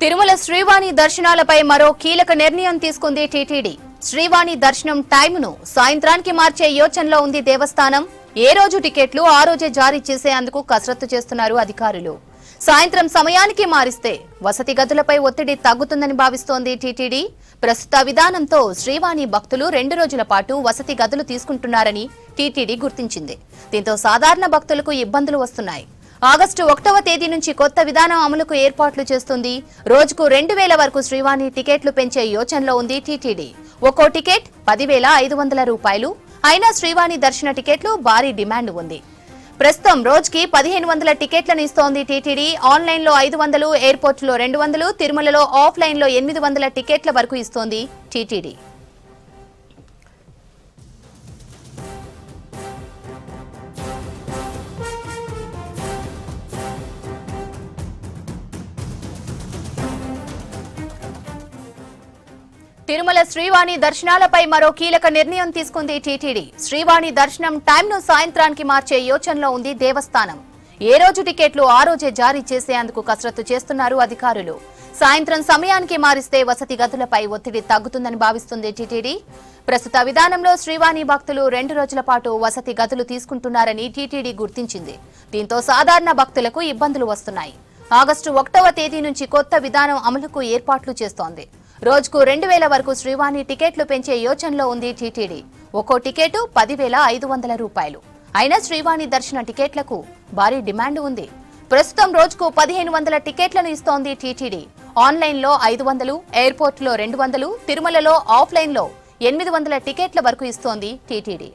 తిరుమల శ్రీవాణి దర్శనాలపై మరో కీలక నిర్ణయం తీసుకుంది టీటీడీ. శ్రీవాణి దర్శనం టైమును సాయంత్రానికి మార్చే యోచనలో ఉంది దేవస్థానం. ఏ రోజు టికెట్లు ఆ రోజే జారీ చేసేందుకు కసరత్తు చేస్తున్నారు అధికారులు. సాయంత్రం సమయానికి మారిస్తే వసతి గదులపై ఒత్తిడి తగ్గుతుందని భావిస్తోంది టీటీడీ. ప్రస్తుత విధానంతో శ్రీవాణి భక్తులు 2 రోజుల పాటు వసతి గదులు తీసుకుంటున్నారని టీటీడీ గుర్తించింది. దీంతో సాధారణ భక్తులకు ఇబ్బందులు వస్తున్నాయి. ఆగస్టు 1వ తేదీ నుంచి కొత్త విధానం అమలుకు ఏర్పాట్లు చేస్తుంది. రోజుకు 2000 వరకు శ్రీవాణి టికెట్లు పెంచే యోచనలో ఉంది టీటీడీ. ఒక్కో టికెట్ 10,500 రూపాయలు. అయినా శ్రీవాణి దర్శన టికెట్లు భారీ డిమాండ్ ఉంది. ప్రస్తుతం రోజుకి 1500 టికెట్లను ఇస్తోంది టీటీడీ. ఆన్లైన్లో 500, ఎయిర్పోర్టులో 200, తిరుమలలో ఆఫ్లైన్లో 800 టికెట్ల వరకు ఇస్తోంది టీటీడీ. తిరుమల శ్రీవాణి దర్శనాలపై మరో కీలక నిర్ణయం తీసుకుంది టీటీడీ. శ్రీవాణి దర్శనం టైంను సాయంత్రానికి మార్చే యోచనలో ఉంది దేవస్థానం. ఏ రోజు టికెట్లు ఆ రోజే జారీ చేసేందుకు కసరత్తు చేస్తున్నారు అధికారులు. సాయంత్రం సమయానికి మారిస్తే వసతి గదులపై ఒత్తిడి తగ్గుతుందని భావిస్తుంది టీటీడీ. ప్రస్తుత విధానంలో శ్రీవాణి భక్తులు 2 రోజుల పాటు వసతి గదులు తీసుకుంటున్నారని టీటీడీ గుర్తించింది. దీంతో సాధారణ భక్తులకు ఇబ్బందులు వస్తున్నాయి. ఆగస్టు 1వ తేదీ నుంచి కొత్త విధానం అమలుకు ఏర్పాట్లు చేస్తోంది. రోజుకు 2000 వరకు శ్రీవాణి టికెట్లు పెంచే యోచనలో ఉంది టీటీడీ. ఒక్కో టికెట్ 10,500 రూపాయలు. అయినా శ్రీవాణి దర్శన టికెట్లకు భారీ డిమాండ్ ఉంది. ప్రస్తుతం రోజుకు 1500 టికెట్లను ఇస్తోంది టీటీడీ. ఆన్లైన్లో 500, ఎయిర్పోర్టులో 200, తిరుమలలో ఆఫ్లైన్లో 800 టికెట్ల వరకు ఇస్తోంది టీటీడీ.